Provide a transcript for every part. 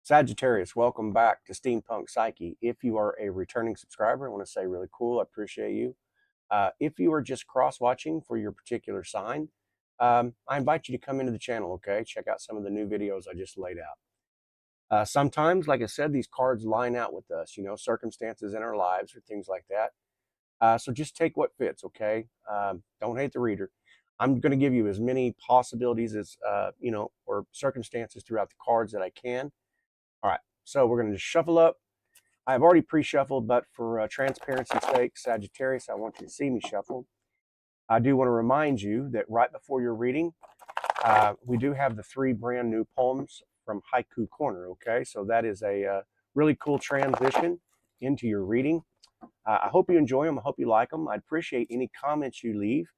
Sagittarius, welcome back to Steampunk Psyche. If you are a returning subscriber, I want to say really cool. I appreciate you. If you are just cross-watching for your particular sign, I invite you to come into the channel, okay? Check out some of the new videos I just laid out. Sometimes, like I said, these cards line out with us, circumstances in our lives or things like that. So just take what fits, okay? Don't hate the reader. I'm going to give you as many possibilities as, or circumstances throughout the cards that I can. All right, so we're going to just shuffle up. I've already pre-shuffled, but for transparency's sake, Sagittarius, I want you to see me shuffle. I do want to remind you that right before your reading, we do have the 3 brand new poems from Haiku Corner, okay? So that is a really cool transition into your reading. I hope you enjoy them. I hope you like them. I'd appreciate any comments you leave.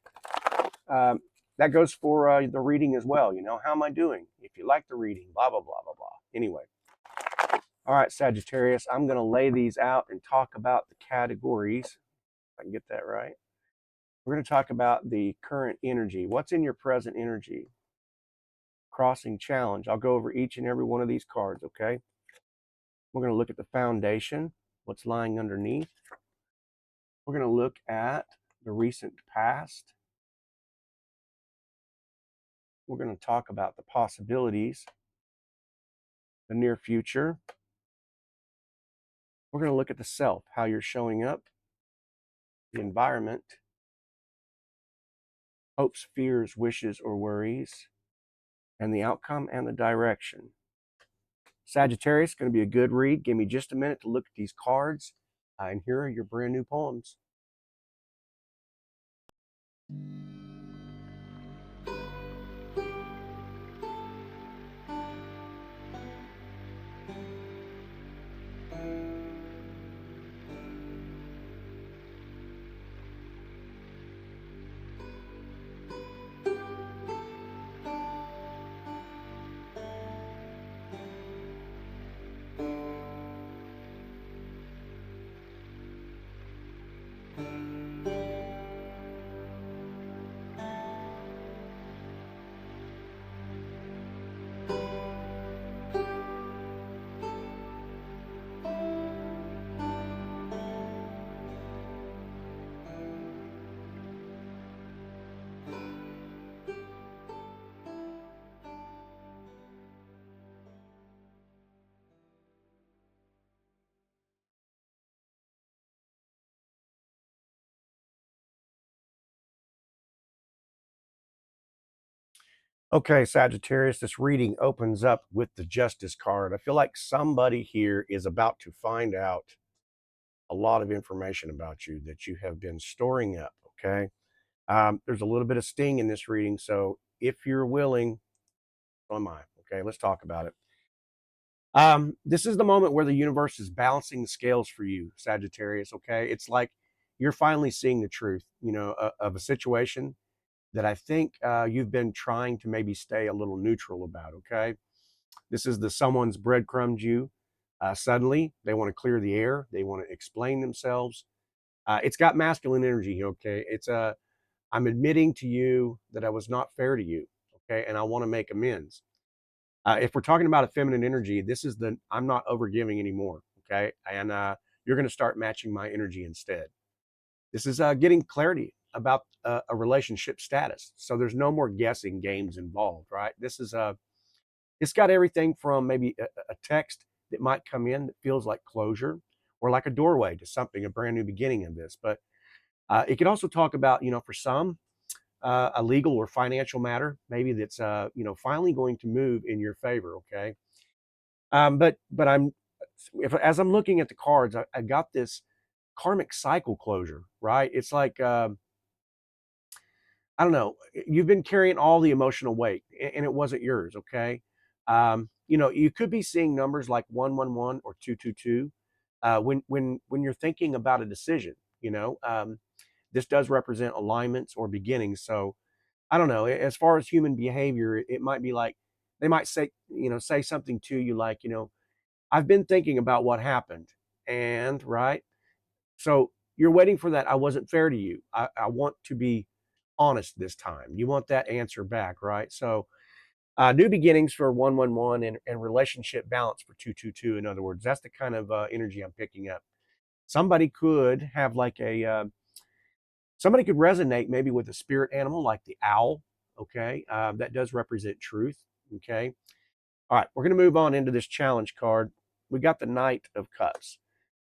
That goes for the reading as well. How am I doing? If you like the reading, blah, blah, blah, blah, blah. Anyway. All right, Sagittarius, I'm going to lay these out and talk about the categories. If I can get that right. We're going to talk about the current energy. What's in your present energy? Crossing challenge. I'll go over each and every one of these cards, okay? We're going to look at the foundation, what's lying underneath. We're going to look at the recent past. We're going to talk about the possibilities, the near future. We're going to look at the self, how you're showing up, the environment, hopes, fears, wishes, or worries, and the outcome and the direction. Sagittarius, going to be a good read. Give me just a minute to look at these cards, and here are your brand new poems. Okay, Sagittarius, this reading opens up with the Justice card. I feel like somebody here is about to find out a lot of information about you that you have been storing up, okay? There's a little bit of sting in this reading, so if you're willing, so am I, okay? Let's talk about it. This is the moment where the universe is balancing the scales for you, Sagittarius, okay? It's like you're finally seeing the truth, of a situation that I think you've been trying to maybe stay a little neutral about, okay? This is someone's breadcrumbed you. Suddenly, they want to clear the air. They want to explain themselves. It's got masculine energy, okay? I'm admitting to you that I was not fair to you, okay? And I want to make amends. If we're talking about a feminine energy, this is I'm not overgiving anymore, okay? And you're going to start matching my energy instead. This is getting clarity about a relationship status. So there's no more guessing games involved, right? It's got everything from maybe a text that might come in that feels like closure or like a doorway to something, a brand new beginning in this. But it could also talk about, for some, a legal or financial matter, maybe that's, finally going to move in your favor, okay? But as I'm looking at the cards, I got this karmic cycle closure, right? It's like, I don't know, you've been carrying all the emotional weight and it wasn't yours, okay? You could be seeing numbers like 111 or 222 when you're thinking about a decision, this does represent alignments or beginnings. So I don't know, as far as human behavior, it might be like they might say something to you like, I've been thinking about what happened, and right. So you're waiting for that. I wasn't fair to you. I want to be honest this time. You want that answer back, right? So New beginnings for 111 and relationship balance for 222. In other words, that's the kind of energy I'm picking up. Somebody could have like somebody could resonate maybe with a spirit animal like the owl. Okay, that does represent truth. Okay, all right, we're going to move on into this challenge card. We got the Knight of Cups.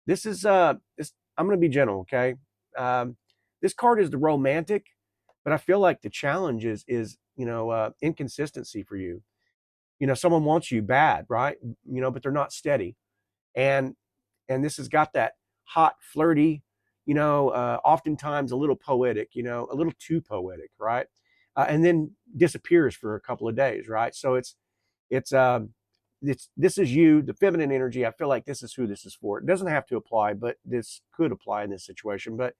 This is this. I'm going to be gentle. Okay, this card is the romantic, but I feel like the challenge is inconsistency for you. Someone wants you bad, right? But they're not steady, and this has got that hot, flirty, oftentimes a little poetic, a little too poetic, right? And then disappears for a couple of days, right? So it's this is you, the feminine energy. I feel like this is who this is for. It doesn't have to apply, but this could apply in this situation. But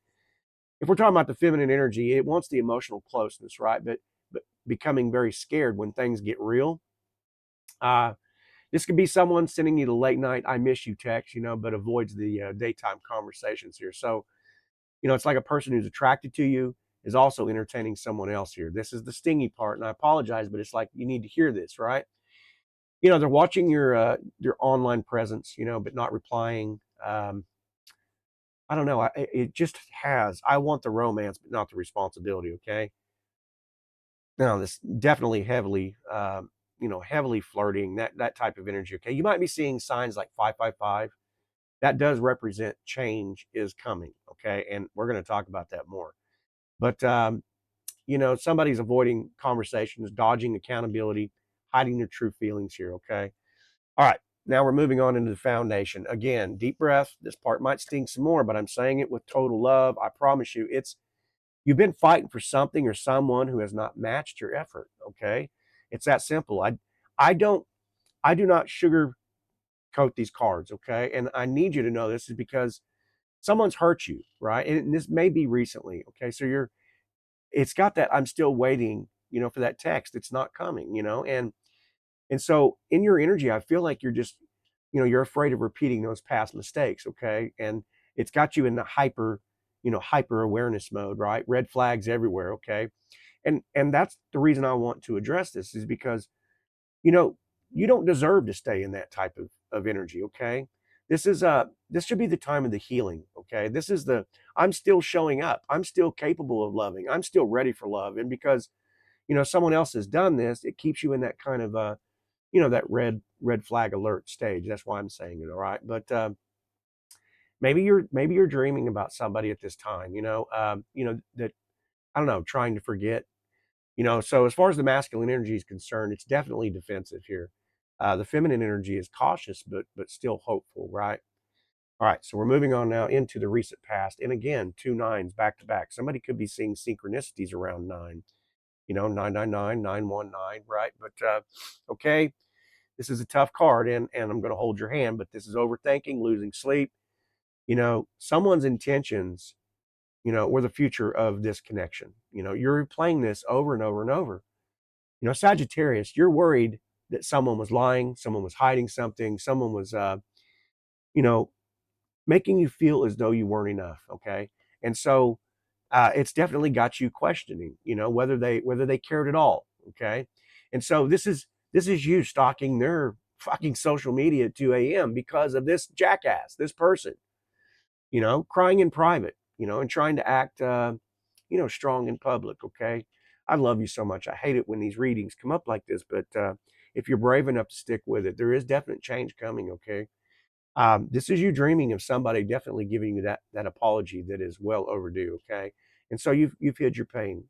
if we're talking about the feminine energy, it wants the emotional closeness, right? But becoming very scared when things get real. This could be someone sending you the late night "I miss you" text, but avoids the daytime conversations here. So it's like a person who's attracted to you is also entertaining someone else here. This is the stingy part, and I apologize, but it's like you need to hear this, right? They're watching your online presence, but not replying. I don't know. It just has. I want the romance, but not the responsibility. Okay. Now this definitely heavily, heavily flirting, that type of energy. Okay, you might be seeing signs like 555. That does represent change is coming. Okay, and we're going to talk about that more. But somebody's avoiding conversations, dodging accountability, hiding their true feelings here. Okay. All right. Now we're moving on into the foundation. Again, deep breath. This part might sting some more, but I'm saying it with total love. I promise you, you've been fighting for something or someone who has not matched your effort. Okay. It's that simple. I do not sugarcoat these cards. Okay. And I need you to know this is because someone's hurt you, right? And this may be recently. Okay. So it's got that I'm still waiting, for that text. It's not coming, and so in your energy, I feel like you're just, you're afraid of repeating those past mistakes. Okay. And it's got you in the hyper awareness mode, right? Red flags everywhere. Okay. And that's the reason I want to address this is because, you know, you don't deserve to stay in that type of energy. Okay. This should be the time of the healing. Okay. I'm still showing up. I'm still capable of loving. I'm still ready for love. And because, someone else has done this, it keeps you in that kind of, that red flag alert stage. That's why I'm saying it. All right. But maybe you're dreaming about somebody at this time, that I don't know, trying to forget, so as far as the masculine energy is concerned, it's definitely defensive here. The feminine energy is cautious, but still hopeful, right? All right, so we're moving on now into the recent past. And again, two nines back to back. Somebody could be seeing synchronicities around nine, 999, 919, right? But okay, this is a tough card, and I'm going to hold your hand, but this is overthinking, losing sleep. Someone's intentions, were the future of this connection. You're playing this over and over and over. Sagittarius, you're worried that someone was lying, someone was hiding something, someone was, you know, making you feel as though you weren't enough. Okay, and so it's definitely got you questioning, whether they cared at all. Okay, and so this is you stalking their fucking social media at 2 a.m. because of this jackass, this person, crying in private, and trying to act, strong in public. Okay, I love you so much. I hate it when these readings come up like this, but if you're brave enough to stick with it, there is definite change coming. Okay, this is you dreaming of somebody definitely giving you that apology that is well overdue. Okay, and so you've hid your pain,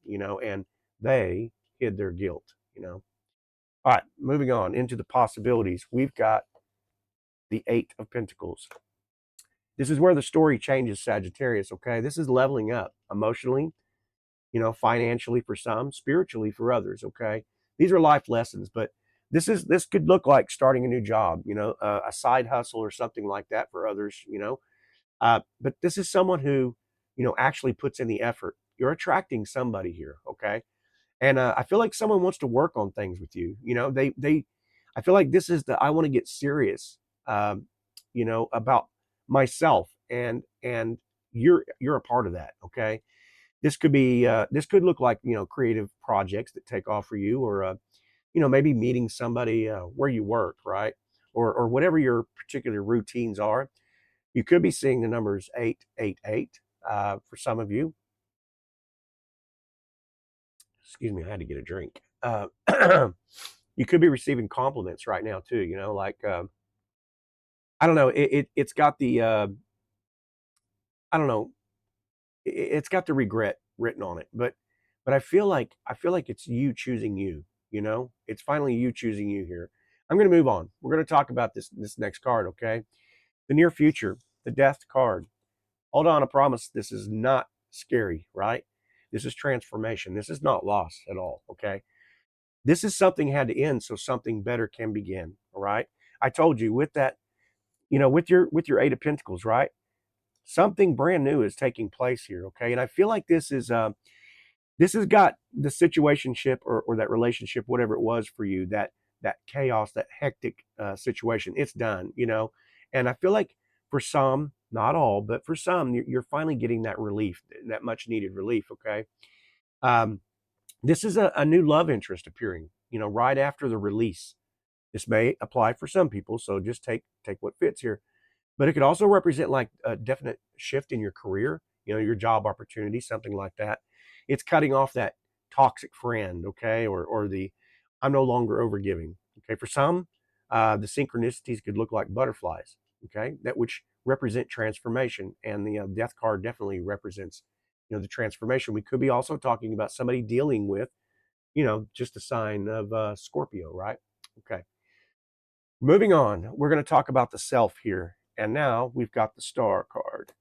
and they hid their guilt. All right, moving on into the possibilities. We've got the Eight of Pentacles. This is where the story changes, Sagittarius. Okay, this is leveling up emotionally, financially for some, spiritually for others. Okay, these are life lessons, but this could look like starting a new job, a side hustle or something like that for others. But this is someone who, actually puts in the effort. You're attracting somebody here. Okay, and I feel like someone wants to work on things with you. I feel like this is the I want to get serious, about myself, and you're a part of that. Okay, this could look like creative projects that take off for you, or maybe meeting somebody where you work, right? Or whatever your particular routines are. You could be seeing the numbers 888 for some of you. Excuse me, I had to get a drink. You could be receiving compliments right now too. Like I don't know. It's got the I don't know. It's got the regret written on it, but I feel like it's you choosing you. It's finally you choosing you here. I'm going to move on. We're going to talk about this next card. Okay, the near future, the death card. Hold on, I promise this is not scary, right? This is transformation. This is not loss at all. Okay, this is something had to end so something better can begin. All right, I told you with that. With your Eight of Pentacles, right? Something brand new is taking place here. Okay, and I feel like this has got the situationship or that relationship, whatever it was for you, that chaos, that hectic situation. It's done. And I feel like for some, not all, but for some, you're finally getting that relief, that much needed relief. Okay, um, this is a new love interest appearing. Right after the release. This may apply for some people, so just take what fits here. But it could also represent like a definite shift in your career, your job opportunity, something like that. It's cutting off that toxic friend, okay, or the I'm no longer overgiving. Okay, for some, the synchronicities could look like butterflies, okay, that which represent transformation, and the death card definitely represents, the transformation. We could be also talking about somebody dealing with, just a sign of Scorpio, right? Okay. Moving on, we're going to talk about the self here. And now we've got the star card.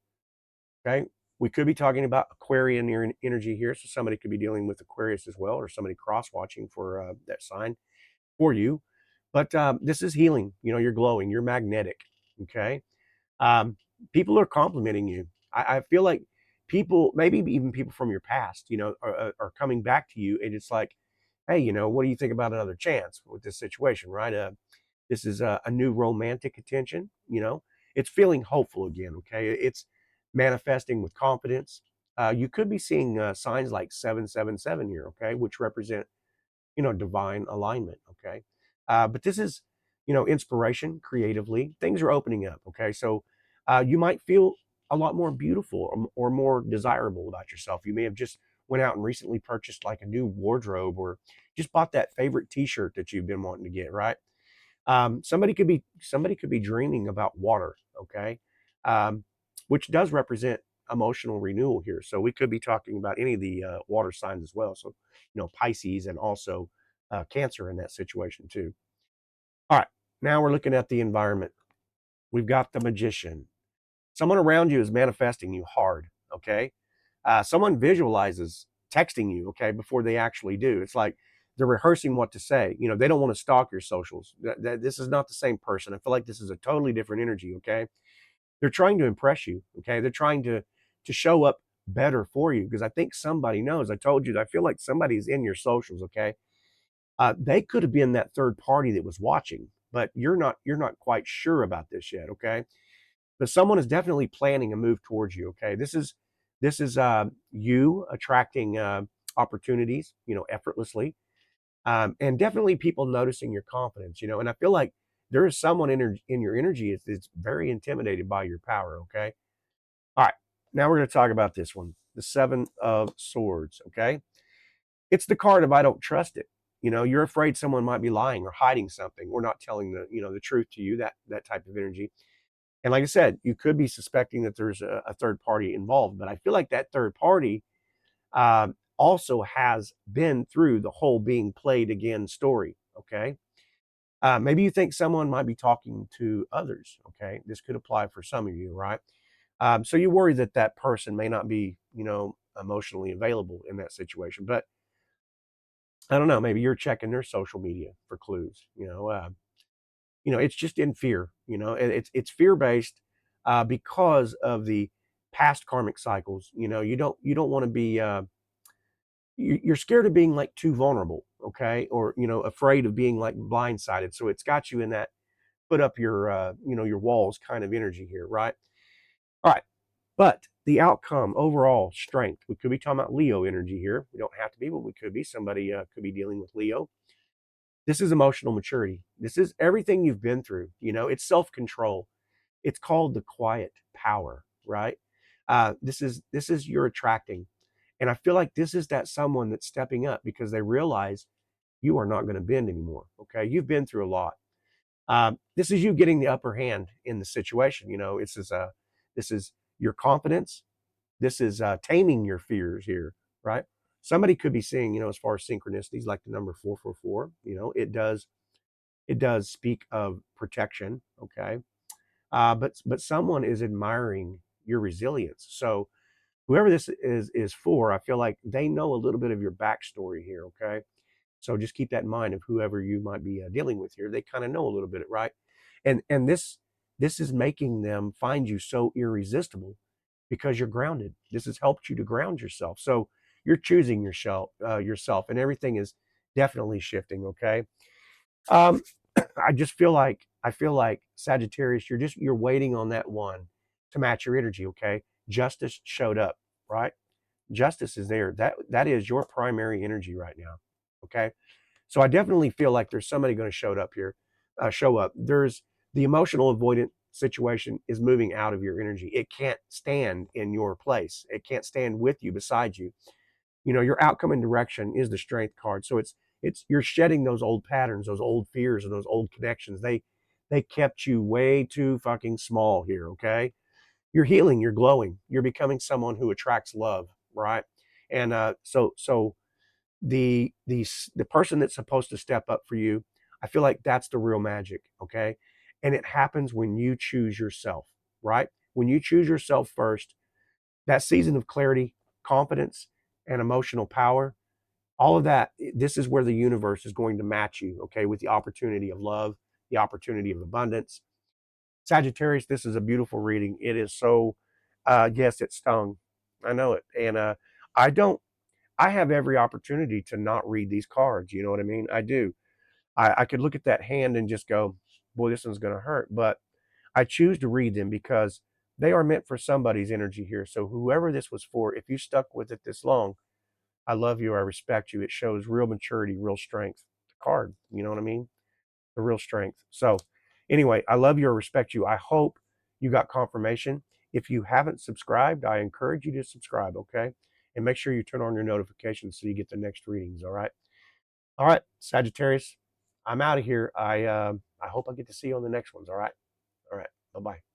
Okay. We could be talking about Aquarian energy here. So somebody could be dealing with Aquarius as well, or somebody cross watching for that sign for you. But this is healing. You're glowing, you're magnetic. Okay. Um, People are complimenting you. I feel like people, maybe even people from your past, are coming back to you. And it's like, hey, what do you think about another chance with this situation, right? This is a new romantic attention. It's feeling hopeful again. Okay, it's manifesting with confidence. You could be seeing signs like 777 here. Okay, which represent divine alignment. Okay, but this is inspiration creatively. Things are opening up. Okay, so you might feel a lot more beautiful or more desirable about yourself. You may have just went out and recently purchased like a new wardrobe or just bought that favorite T-shirt that you've been wanting to get. Right, somebody could be dreaming about water, okay, which does represent emotional renewal here. So we could be talking about any of the water signs as well. So Pisces and also Cancer in that situation too. All right, now we're looking at the environment. We've got the Magician. Someone around you is manifesting you hard. Okay, someone visualizes texting you, okay, before they actually do. It's like they're rehearsing what to say. They don't want to stalk your socials. This is not the same person. I feel like this is a totally different energy. Okay, they're trying to impress you. Okay, they're trying to show up better for you because I think somebody knows. I told you. I feel like somebody's in your socials. Okay, they could have been that third party that was watching, but you're not quite sure about this yet. Okay, but someone is definitely planning a move towards you. Okay, this is you attracting opportunities, effortlessly, and definitely people noticing your confidence. And I feel like there is someone in your energy that's very intimidated by your power. Okay, all right. Now we're going to talk about this one, the Seven of Swords. Okay, it's the card of I don't trust it. You're afraid someone might be lying or hiding something or not telling the truth to you. That type of energy. And like I said, you could be suspecting that there's a third party involved, but I feel like that third party also has been through the whole being played again story. Okay. Maybe you think someone might be talking to others. Okay. This could apply for some of you, right? So you worry that that person may not be, emotionally available in that situation. But I don't know. Maybe you're checking their social media for clues. It's just in fear. It's fear based because of the past karmic cycles. You don't want to be you're scared of being like too vulnerable, okay, or afraid of being like blindsided. So it's got you in that put up your your walls kind of energy here, right? All right, but the outcome overall strength. We could be talking about Leo energy here. We don't have to be, but we could be. Somebody could be dealing with Leo. This is emotional maturity. This is everything you've been through. You know, it's self-control. It's called the quiet power, right? This is you're attracting. And I feel like this is that someone that's stepping up because they realize you are not going to bend anymore. Okay. You've been through a lot. This is you getting the upper hand in the situation. You know, this is your confidence. This is taming your fears here, right? Somebody could be seeing, you know, as far as synchronicities, like the number 444, you know, it does speak of protection. Okay. But someone is admiring your resilience. So whoever this is for, I feel like they know a little bit of your backstory here. Okay. So just keep that in mind of whoever you might be dealing with here. They kind of know a little bit, right? And this is making them find you so irresistible because you're grounded. This has helped you to ground yourself. So you're choosing yourself, and everything is definitely shifting. Okay. Um, I feel like Sagittarius, you're waiting on that one to match your energy. Okay. Justice showed up, right? Justice is there. That is your primary energy right now. Okay. So I definitely feel like there's somebody going to show up. There's the emotional avoidant situation is moving out of your energy. It can't stand in your place. It can't stand with you, beside you. You know, your outcome and direction is the strength card. So it's you're shedding those old patterns, those old fears, and those old connections. They kept you way too fucking small here. Okay. You're healing. You're glowing. You're becoming someone who attracts love, right? And so the person that's supposed to step up for you, I feel like that's the real magic. Okay. And it happens when you choose yourself, right? When you choose yourself first, that season of clarity, confidence, and emotional power, all of that, this is where the universe is going to match you. Okay. With the opportunity of love, the opportunity of abundance. Sagittarius, this is a beautiful reading. It is so yes, it stung. I know it. And I don't I have every opportunity to not read these cards. You know what I mean? I do. I could look at that hand and just go, boy, this one's going to hurt. But I choose to read them because they are meant for somebody's energy here. So whoever this was for, if you stuck with it this long, I love you. I respect you. It shows real maturity, real strength. The card, you know what I mean? The real strength. So anyway, I love you. I respect you. I hope you got confirmation. If you haven't subscribed, I encourage you to subscribe. Okay. And make sure you turn on your notifications so you get the next readings. All right. All right, Sagittarius, I'm out of here. I hope I get to see you on the next ones. All right. All right. Bye bye.